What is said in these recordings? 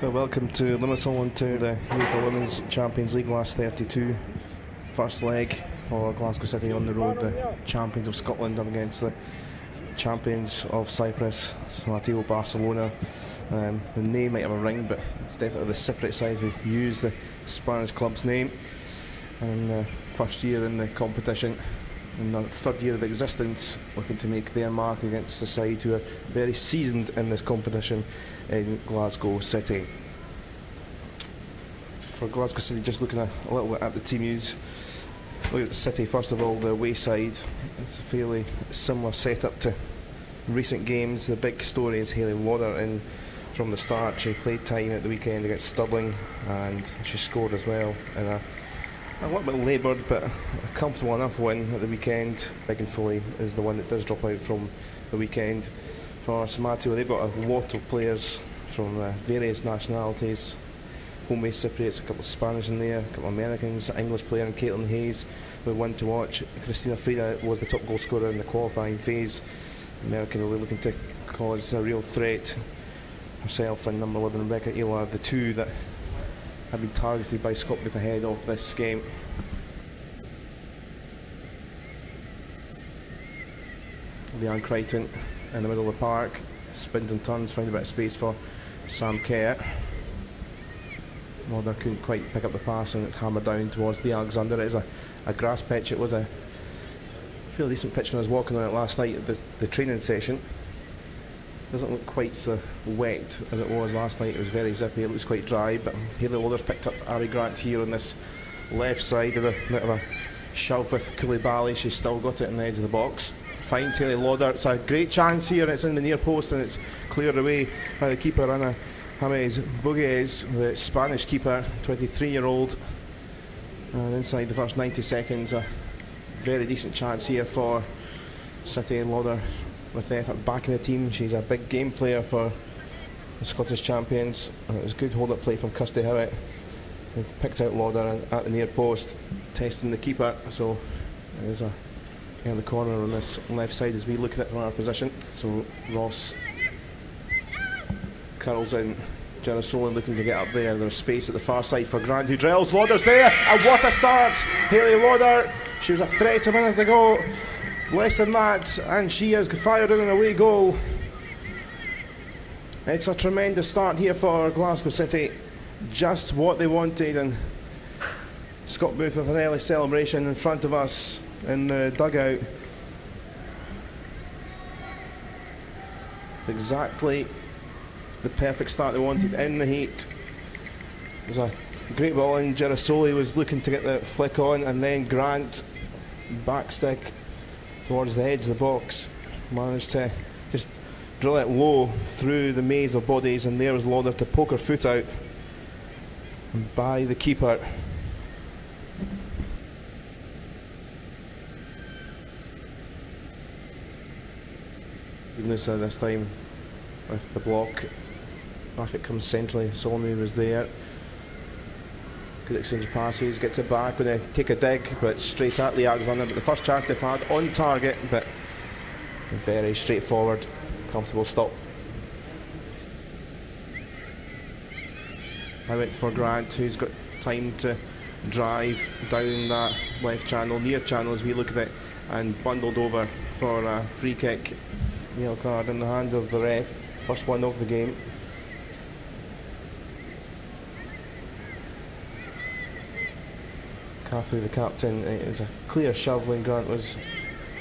Well, welcome to Limassol, to the UEFA Women's Champions League last 32. First leg for Glasgow City on the road, the champions of Scotland up against the champions of Cyprus, Somatio Barcelona. The name might have a ring, but it's definitely the Cypriot side who use the Spanish club's name. And first year in the competition, in their third year of existence, looking to make their mark against the side who are very seasoned in this competition in Glasgow City. For Glasgow City, just looking a little bit at the team use. Look at the City, first of all, the away side. It's a fairly similar setup to recent games. The big story is Hayley Lauder in from the start. She played time at the weekend against Stirling and she scored as well in a little bit laboured but a comfortable enough win at the weekend. Biggin Foley is the one that does drop out from the weekend. For Somatio, they've got a lot of players from various nationalities. Home-based Cypriots, a couple of Spanish in there, a couple of Americans, English player and Caitlin Hayes were one to watch. Christina Frida was the top goal scorer in the qualifying phase. The American really looking to cause a real threat. Herself and number 11 Rebecca Aylard, the two that have been targeted by Scotland ahead of this game. Leanne Crichton in the middle of the park, spins and turns, found a bit of space for Sam Kerr. Lauder couldn't quite pick up the pass and it's hammered down towards the Alexander. It is a grass pitch. It was a fairly decent pitch when I was walking on it last night at the training session. Doesn't look quite so wet as it was last night. It was very zippy, it looks quite dry, but Hayley Lauder's picked up Ari Grant here on this left side of a bit of a shove with Koulibaly. She's still got it in the edge of the box. Finds Hayley Lauder. It's a great chance here, and it's in the near post and it's cleared away by the keeper, Ana James Bugues, the Spanish keeper, 23-year-old. And inside the first 90 seconds, a very decent chance here for City. And Lauder with the effort back in the team. She's a big game player for the Scottish champions. And it was good hold-up play from Kirsty Howitt, who picked out Lauder at the near post, testing the keeper. So there's a in the corner on this left side as we look at it from our position. So Ross curls in. Gerasoli looking to get up there. There's space at the far side for Grant, who drills. Lauder's there, and what a start! Hayley Lauder, she was a threat a minute ago. Less than that, and she has fired in an away goal. It's a tremendous start here for Glasgow City. Just what they wanted, and Scott Booth with an early celebration in front of us in the dugout. It's exactly the perfect start they wanted in the heat. It was a great ball in. Gerasoli was looking to get the flick on, and then Grant backstick towards the edge of the box, managed to just drill it low through the maze of bodies, and there was Lauder to poke her foot out by the keeper. Goodness, this time with the block. Back it comes centrally. Solomon was there. Good exchange of passes, gets it back, going to take a dig, but straight at the Alexander. But the first chance they've had on target, but very straightforward, comfortable stop. Howitt for Grant, who's got time to drive down that left channel, near channel as we look at it, and bundled over for a free kick. Yellow card in the hand of the ref, first one of the game. Caffrey, the captain, it is a clear shove when Grant was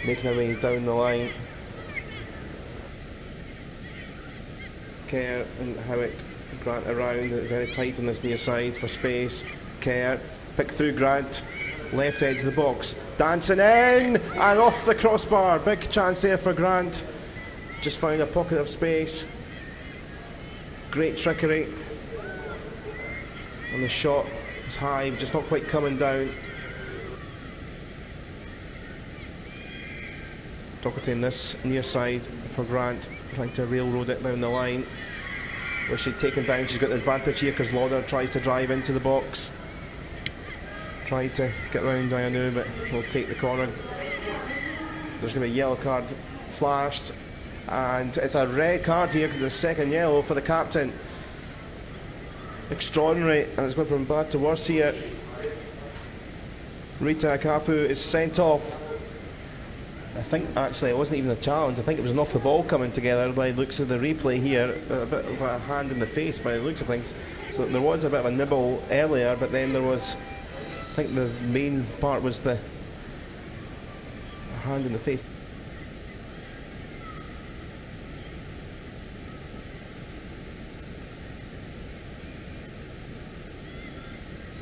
making her way down the line. Kerr and Howitt, Grant around, very tight on this near side for space. Kerr, pick through Grant, left edge of the box, dancing in and off the crossbar. Big chance there for Grant. Just found a pocket of space. Great trickery. And the shot is high, just not quite coming down. Doherty in this near side for Grant, trying to railroad it down the line. Was she taken down? She's got the advantage here because Lauder tries to drive into the box. Tried to get round Dianu, but will take the corner. There's going to be a yellow card flashed. And it's a red card here because the second yellow for the captain. extraordinary, and it's going from bad to worse here. Rita Akafu is sent off. I think actually it wasn't even a challenge. I think it was an off the ball coming together by the looks of the replay here. A bit of a hand in the face by the looks of things. So there was a bit of a nibble earlier, but then there was, I think the main part was the hand in the face.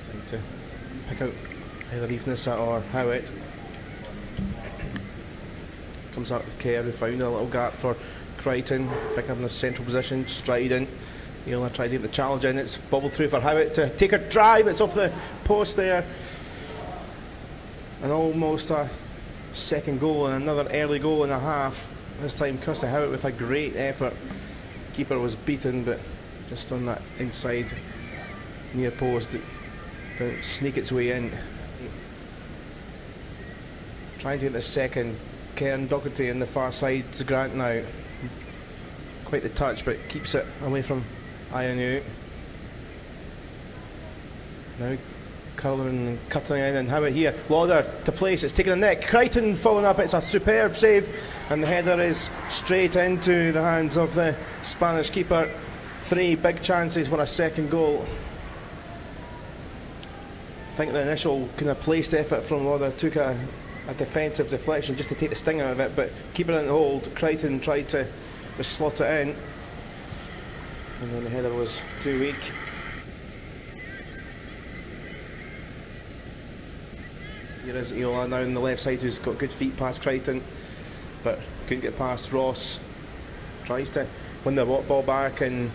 Trying to pick out either Eveness or Howitt. Comes out with Kerr, who found a little gap for Crichton, picking up in a central position, striding. He'll try to get the challenge in. It's bobbled through for Howitt to take a drive. It's off the post there. And almost a second goal and another early goal and a half. This time Kirsty Howitt with a great effort. Keeper was beaten, but just on that inside near post, it didn't sneak its way in. Trying to get the second. Cairn Docherty on the far side. It's Grant now. Quite the touch, but keeps it away from Ionu. Now curling and cutting in, and Howitt here. Lauder to place. It's taken a nick. Crichton following up. It's a superb save, and the header is straight into the hands of the Spanish keeper. 3 big chances for a second goal. I think the initial kind of placed effort from Lauder took a defensive deflection just to take the sting out of it, but keeper in the hold. Crichton tried to just slot it in, and then the header was too weak. Here is Iola now on the left side, who's got good feet past Crichton, but couldn't get past Ross. Tries to win the ball back, and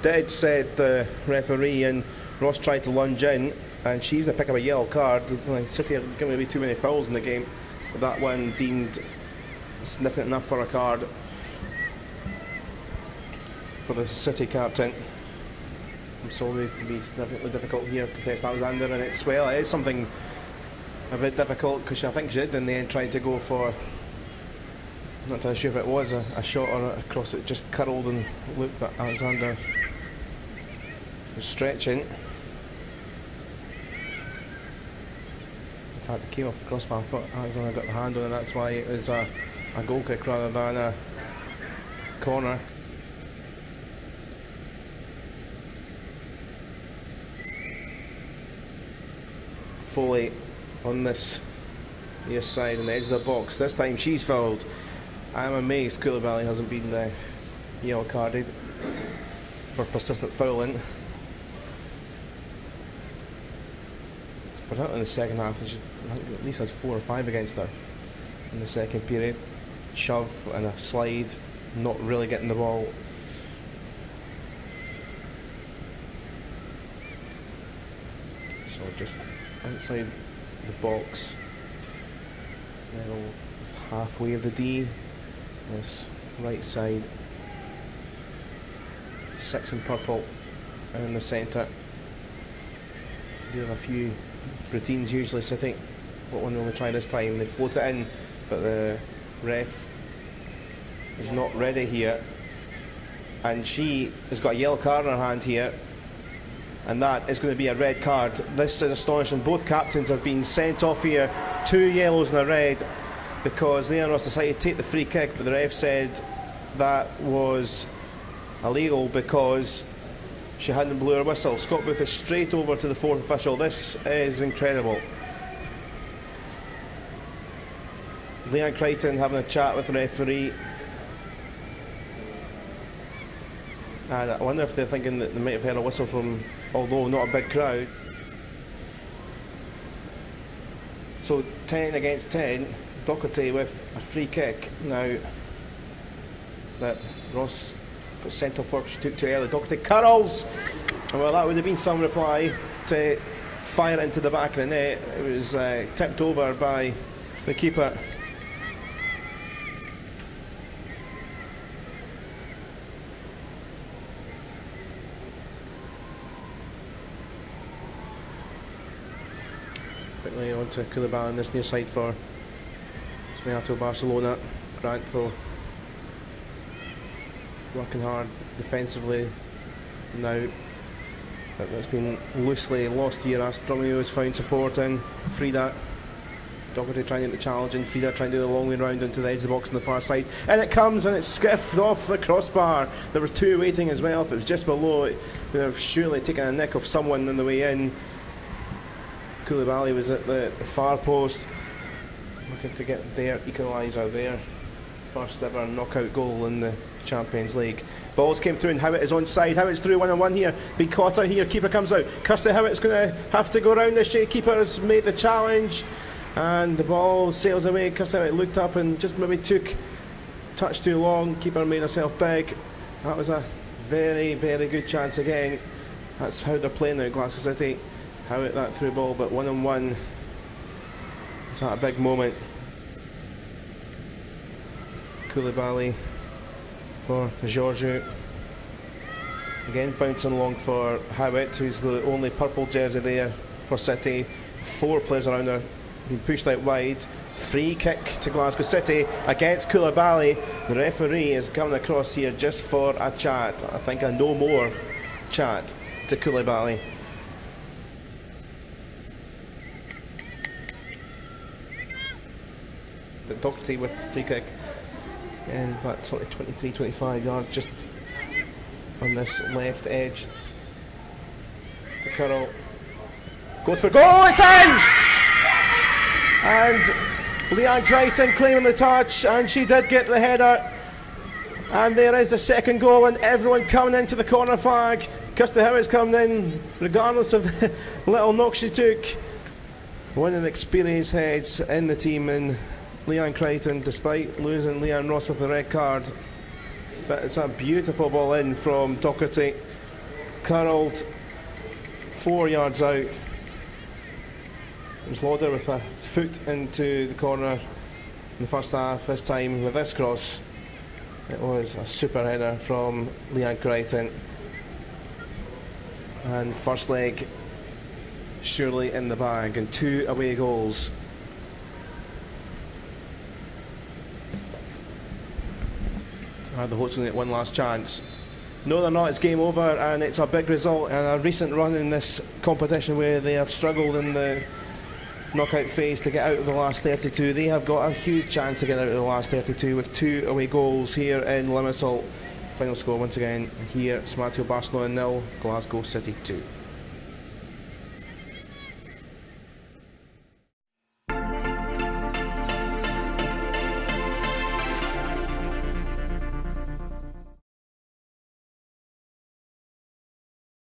did, said the referee, and Ross tried to lunge in, and she's going to pick up a yellow card. City are going to be too many fouls in the game. But that one deemed significant enough for a card for the City captain. I'm sorry to be significantly difficult here to test Alexander, and it's, well, it is something a bit difficult, because I think she did in the end try to go for, I'm not entirely sure if it was a shot or a cross. It just curled and looked, but Alexander was stretching. In fact, it came off the crossbar. I thought Alexander got the hand on it, that's why it was a goal kick rather than a corner. Foley on this near side on the edge of the box. This time she's fouled. I'm amazed Coulibaly hasn't been yellow carded for persistent fouling. Particularly in the second half, she at least had 4 or 5 against her in the second period. Shove and a slide, not really getting the ball. So just outside the box, level halfway of the D, this right side, 6 in purple, and in the centre. Doing a few routines usually City. What one will they try this time? They float it in, but the ref is not ready here, and she has got a yellow card in her hand here, and that is going to be a red card. This is astonishing. Both captains have been sent off here, 2 yellows and a red, because they are decided to take the free kick, but the ref said that was illegal because she hadn't blew her whistle. Scott Booth is straight over to the 4th official. This is incredible. Leanne Crichton having a chat with the referee, and I wonder if they're thinking that they might have heard a whistle from, although not a big crowd. So 10 against 10, Docherty with a free kick now that Ross got sent off for. She took too early. Docherty curls, and well, that would have been some reply to fire it into the back of the net. It was tipped over by the keeper. Quickly on to Coulibaly on this near side for Somatio Barcelona. Grant though working hard defensively now. But that's been loosely lost here as Dromio has found support in. Frida Doherty trying to get the challenge, and Frida trying to do the long way round into the edge of the box on the far side. And it comes, and it's skiffed off the crossbar. There was two waiting as well. If it was just below, it would have surely taken a nick of someone on the way in. Koulibaly was at the far post, looking to get their equaliser there. First ever knockout goal in the Champions League. Balls came through, and Howitt is onside. Howitt's through 1-on-1 here. Big caught out here. Keeper comes out. Kirsty Howitt's going to have to go round this. Keeper has made the challenge, and the ball sails away. Kirsty Howitt looked up and just maybe took touch too long. Keeper made herself big. That was a very, very good chance again. That's how they're playing now, Glasgow City. Howitt that through ball, but 1-on-1. Is that a big moment? Koulibaly for Georgiou. Again bouncing along for Howitt, who's the only purple jersey there for City. 4 players around her, being pushed out wide. Free kick to Glasgow City against Koulibaly. The referee is coming across here just for a chat. I think a no more chat to Koulibaly. But Doherty with the free kick. And about sort of 23-25 yards just on this left edge to Curl. Goes for goal, it's in! And Leanne Crichton claiming the touch, and she did get the header. And there is the second goal, and everyone coming into the corner flag. Kirsty Howitt's coming in, regardless of the little knock she took. One of the experienced heads in the team, and Leanne Crichton, despite losing Leanne Ross with the red card. But it's a beautiful ball in from Doherty, curled 4 yards out. It was Lauder with a foot into the corner in the first half. This time with this cross, it was a super header from Leanne Crichton. And first leg surely in the bag, and 2 away goals. The Hawks going to get one last chance. No, they're not. It's game over, and it's a big result and a recent run in this competition where they have struggled in the knockout phase to get out of the last 32. They have got a huge chance to get out of the last 32 with 2 away goals here in Limassol. Final score once again here: Somatio Barcelona 0, Glasgow City 2.